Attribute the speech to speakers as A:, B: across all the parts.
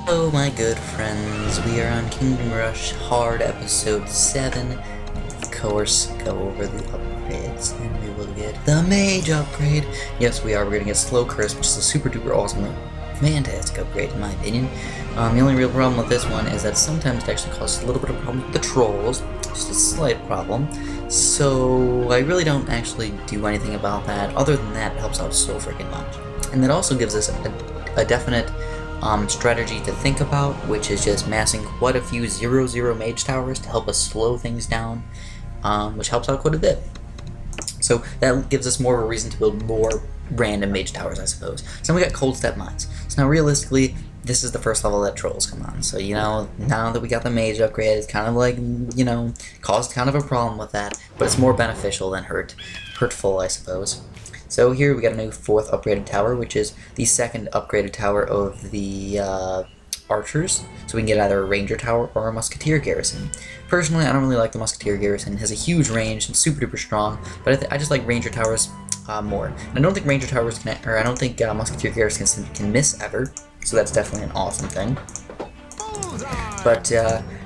A: Hello my good friends, we are on Kingdom Rush Hard episode 7. Of course, go over the upgrades and we will get the mage upgrade. Yes, we are, we're gonna get Slow Curse, which is a super duper awesome, fantastic upgrade in my opinion. The only real problem with this one is that sometimes it actually causes a little bit of problem with the trolls, just a slight problem. So I really don't actually do anything about that, other than that it helps out so freaking much. And that also gives us a definite strategy to think about, which is just massing quite a few 0-0 mage towers to help us slow things down, which helps out quite a bit. So that gives us more of a reason to build more random mage towers, I suppose. So we got Coldstep mines. So now realistically, this is the first level that trolls come on. So, you know, now that we got the mage upgrade, it's kind of like, you know, caused kind of a problem with that, but it's more beneficial than hurtful, I suppose. So here we got a new 4th upgraded tower, which is the 2nd upgraded tower of the archers. So we can get either a ranger tower or a musketeer garrison. Personally, I don't really like the musketeer garrison. It has a huge range and super duper strong, but I just like ranger towers more. And I don't think ranger towers can, or I don't think musketeer garrisons can miss ever. So that's definitely an awesome thing. But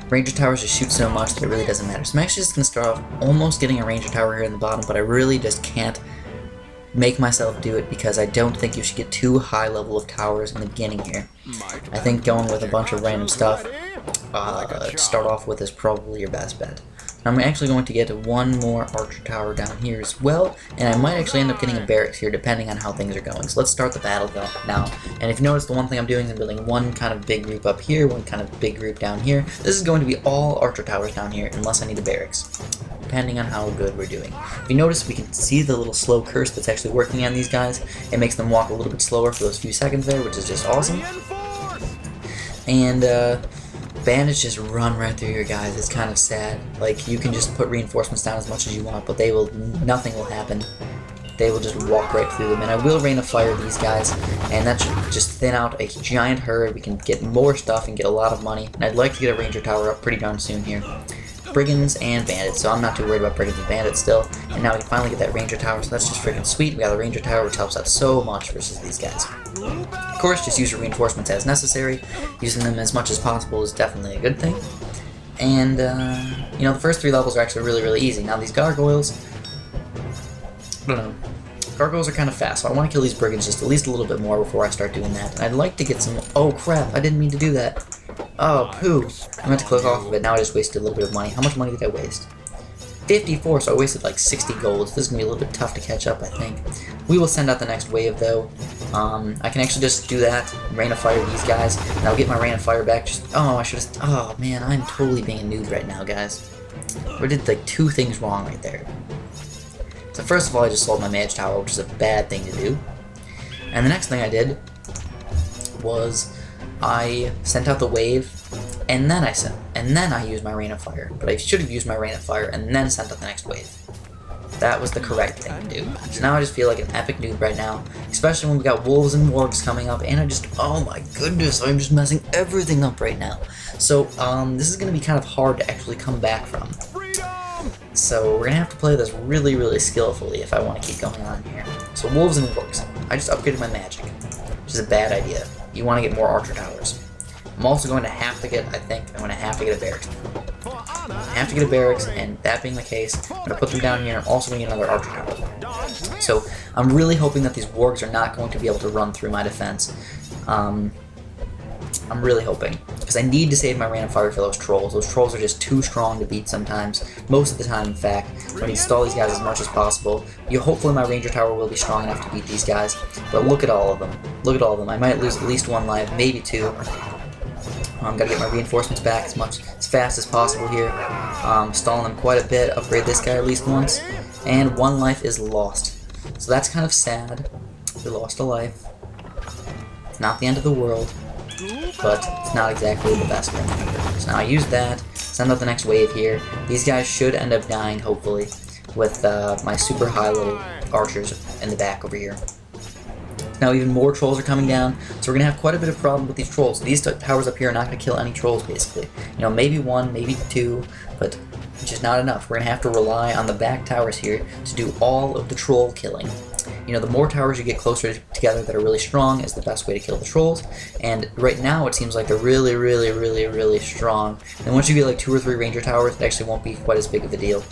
A: ranger towers just shoot so much that it really doesn't matter. So I'm actually just gonna start off almost getting a ranger tower here in the bottom, but I really just can't make myself do it because I don't think you should get too high level of towers in the beginning here. I think going with a bunch of random stuff to start off with is probably your best bet. I'm actually going to get one more archer tower down here as well, and I might actually end up getting a barracks here depending on how things are going. So let's start the battle now. And if you notice, the one thing I'm doing is I'm building one kind of big group up here, one kind of big group down here. This is going to be all archer towers down here unless I need a barracks, depending on how good we're doing. If you notice, we can see the little slow curse that's actually working on these guys. It makes them walk a little bit slower for those few seconds there, which is just awesome. And bandits just run right through your guys. It's kind of sad. Like, you can just put reinforcements down as much as you want, but nothing will happen. They will just walk right through them. And I will rain of fire these guys, and that should just thin out a giant herd. We can get more stuff and get a lot of money. And I'd like to get a ranger tower up pretty darn soon here. Brigands and bandits, so I'm not too worried about brigands and bandits still. And now we can finally get that ranger tower, so that's just freaking sweet. We got a ranger tower, which helps out so much versus these guys. Of course, just use your reinforcements as necessary. Using them as much as possible is definitely a good thing. And, you know, the first 3 levels are actually really, really easy. Now these gargoyles, I don't know. Gargoyles are kind of fast, so I want to kill these brigands just at least a little bit more before I start doing that. And I'd like to get some... Oh crap, I didn't mean to do that. Oh, poo. I meant to click off of it, now I just wasted a little bit of money. How much money did I waste? 54, so I wasted like 60 gold. This is going to be a little bit tough to catch up, I think. We will send out the next wave, though. I can actually just do that, rain of fire these guys, and I'll get my rain of fire back. Oh, I should have... Oh, man, I'm totally being a noob right now, guys. We did like 2 things wrong right there. So first of all, I just sold my mage tower, which is a bad thing to do. And the next thing I did was I sent out the wave, and then I used my rain of fire. But I should have used my rain of fire and then sent out the next wave. That was the correct thing to do. So now I just feel like an epic noob right now, especially when we got wolves and wargs coming up, and oh my goodness, I'm just messing everything up right now. So this is going to be kind of hard to actually come back from. So we're going to have to play this really, really skillfully if I want to keep going on here. So wolves and wargs. I just upgraded my magic, which is a bad idea. You want to get more archer towers. I'm also going to have to get, I'm going to have to get a barracks. I have to get a barracks, and that being the case, I'm going to put them down here, and I'm also going to get another archer tower. So I'm really hoping that these wargs are not going to be able to run through my defense. I'm really hoping, because I need to save my rain of fire for those trolls. Those trolls are just too strong to beat sometimes, most of the time in fact. I'm going to install these guys as much as possible. Hopefully my ranger tower will be strong enough to beat these guys, but look at all of them. Look at all of them. I might lose at least 1 life, maybe 2. Gotta get my reinforcements back as fast as possible here. Stalling them quite a bit, upgrade this guy at least once, and 1 life is lost. So that's kind of sad. We lost a life. It's not the end of the world, but it's not exactly the best thing ever. So now I use that, send out the next wave here. These guys should end up dying, hopefully, with my super high little archers in the back over here. Now even more trolls are coming down, so we're going to have quite a bit of problem with these trolls. These towers up here are not going to kill any trolls, basically. You know, maybe 1, maybe 2, but it's just not enough. We're going to have to rely on the back towers here to do all of the troll killing. you know, the more towers you get closer together that are really strong is the best way to kill the trolls. And right now it seems like they're really, really, really, really strong. And once you get like 2 or 3 ranger towers, it actually won't be quite as big of a deal.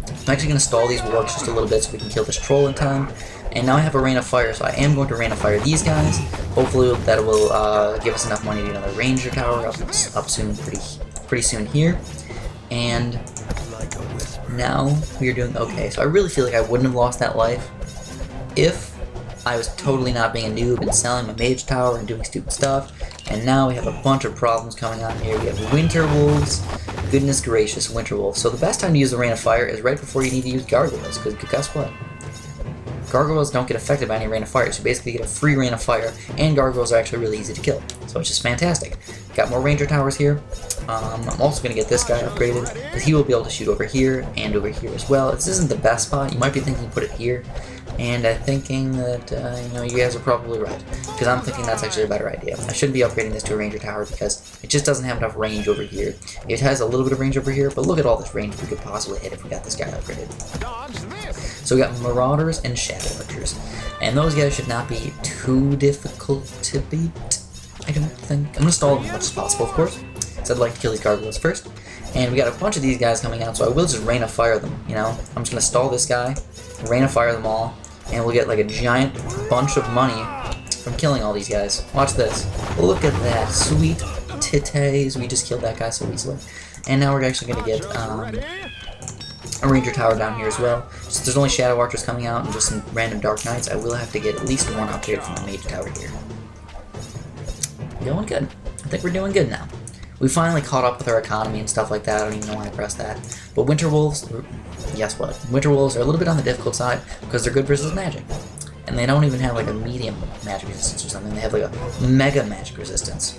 A: I'm actually going to stall these wargs just a little bit so we can kill this troll in time. And now I have a rain of fire, so I am going to rain of fire these guys. Hopefully that will give us enough money to get another ranger tower up soon, pretty soon here. And now we are doing okay. So I really feel like I wouldn't have lost that life if I was totally not being a noob and selling my mage tower and doing stupid stuff. And now we have a bunch of problems coming on here. We have winter wolves. Goodness gracious, winter wolves. So the best time to use the rain of fire is right before you need to use gargoyles, because guess what? Gargoyles don't get affected by any rain of fire, so you basically get a free rain of fire, and gargoyles are actually really easy to kill. So it's just fantastic. Got more ranger towers here. I'm also going to get this guy upgraded, because he will be able to shoot over here and over here as well. This isn't the best spot. You might be thinking put it here, and I'm thinking that, you know, you guys are probably right, because I'm thinking that's actually a better idea. I shouldn't be upgrading this to a ranger tower, because it just doesn't have enough range over here. It has a little bit of range over here, but look at all this range we could possibly hit if we got this guy upgraded. So we got marauders and shadow archers, and those guys should not be too difficult to beat, I don't think. I'm going to stall them as much as possible, of course, so I'd like to kill these gargoyles first. And we got a bunch of these guys coming out, so I will just rain of fire them, you know? I'm just going to stall this guy, rain of fire them all, and we'll get like a giant bunch of money from killing all these guys. Watch this. Look at that. Sweet titties. We just killed that guy so easily. And now we're actually going to get a ranger tower down here as well. Since there's only shadow archers coming out and just some random dark knights, I will have to get at least one upgrade from the mage tower here. Going good. I think we're doing good now. We finally caught up with our economy and stuff like that. I don't even know why I pressed that. But winter wolves, guess what? Winter wolves are a little bit on the difficult side because they're good versus magic. And they don't even have like a medium magic resistance or something. They have like a mega magic resistance.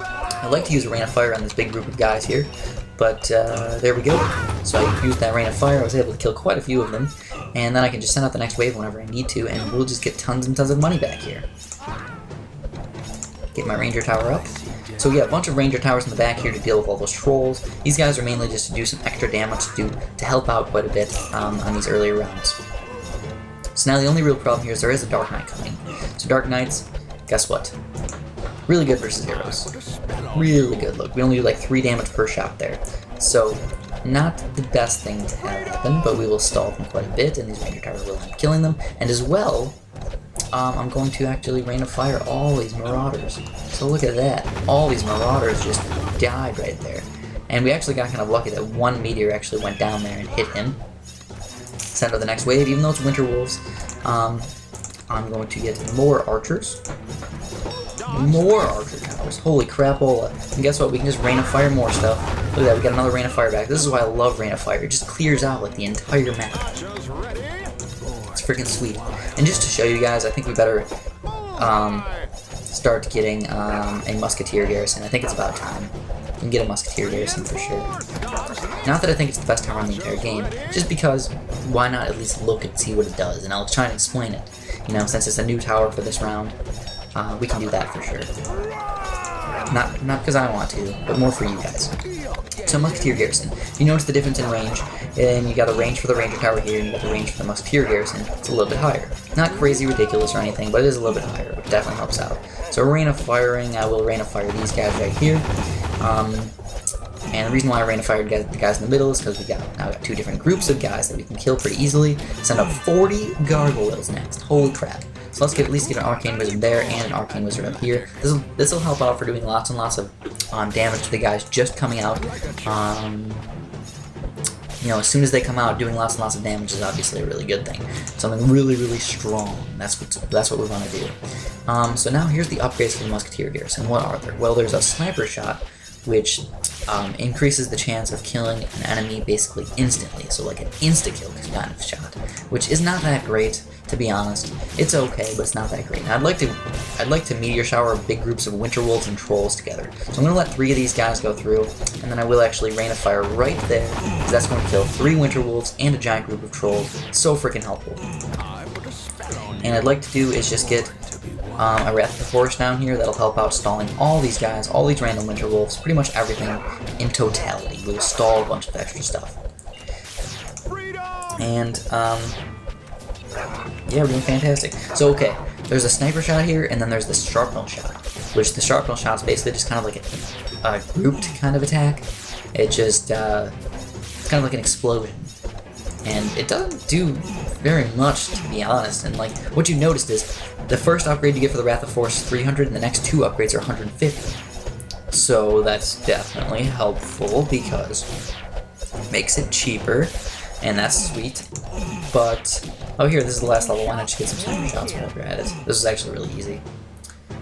A: I'd like to use a rain of fire on this big group of guys here, but there we go. So I used that rain of fire. I was able to kill quite a few of them, and then I can just send out the next wave whenever I need to, and we'll just get tons and tons of money back here. Get my ranger tower up. So we got a bunch of ranger towers in the back here to deal with all those trolls. These guys are mainly just to do some extra damage to help out quite a bit on these earlier rounds. So now the only real problem here is there is a Dark Knight coming. So Dark Knights, guess what? Really good versus arrows. Really good. Look, we only do like 3 damage per shot there. So not the best thing to have happen, but we will stall them quite a bit, and these ranger towers will end up killing them. And as well, I'm going to actually rain of fire all these marauders. So look at that. All these marauders just died right there. And we actually got kind of lucky that one meteor actually went down there and hit him. Send out the next wave, even though it's winter wolves. I'm going to get more archers. More archer towers. Holy crapola. And guess what? We can just rain of fire more stuff. Look at that, we got another rain of fire back. This is why I love rain of fire. It just clears out like the entire map. It's freaking sweet. And just to show you guys, I think we better start getting a musketeer garrison. I think it's about time. We can get a musketeer garrison for sure. Not that I think it's the best tower in the entire game, just because why not at least look and see what it does, and I'll try and explain it. You know, since it's a new tower for this round, we can do that for sure. Not because I want to, but more for you guys. So musketeer garrison. You notice the difference in range, and you got a range for the ranger tower here, and you got the range for the musketeer garrison. It's a little bit higher. Not crazy ridiculous or anything, but it is a little bit higher. It definitely helps out. So rain of firing, I will rain of fire these guys right here. And the reason why I rain of fire the guys in the middle is because now got 2 different groups of guys that we can kill pretty easily. Send up 40 gargoyles next. Holy crap. So let's at least get an arcane wizard there and an arcane wizard up here. This will help out for doing lots and lots of damage to the guys just coming out. You know, as soon as they come out, doing lots and lots of damage is obviously a really good thing. Something really, really strong. That's what we want to do. So now here's the upgrades for the musketeer garrison. What are there? Well, there's a sniper shot, which increases the chance of killing an enemy basically instantly. So like an insta-kill kind of shot, which is not that great, to be honest. It's okay, but it's not that great. Now, I'd like to meteor shower big groups of winter wolves and trolls together. So I'm going to let 3 of these guys go through, and then I will actually rain of fire right there, because that's going to kill 3 winter wolves and a giant group of trolls. So freaking helpful. And I'd like to do is just get a Wrath of the Forest down here that'll help out stalling all these guys, all these random winter wolves, pretty much everything in totality. We'll stall a bunch of extra stuff. And Yeah, we're doing fantastic. So, okay, there's a sniper shot here, and then there's the shrapnel shot, which the shrapnel shot's basically just kind of like a grouped kind of attack. It just, it's kind of like an explosion. And it doesn't do very much, to be honest. And, like, what you noticed is the first upgrade you get for the Wrath of Force is 300, and the next two upgrades are 150. So that's definitely helpful because it makes it cheaper, and that's sweet. But, oh here, this is the last level. Why not just get some sniper shots while we're at it? This is actually really easy.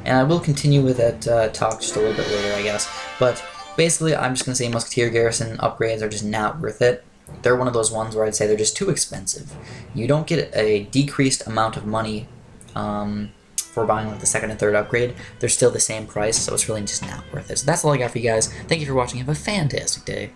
A: And I will continue with that talk just a little bit later, I guess. But basically, I'm just going to say Musketeer Garrison upgrades are just not worth it. They're one of those ones where I'd say they're just too expensive. You don't get a decreased amount of money for buying like the second and third upgrade. They're still the same price, so it's really just not worth it. So that's all I got for you guys. Thank you for watching. Have a fantastic day.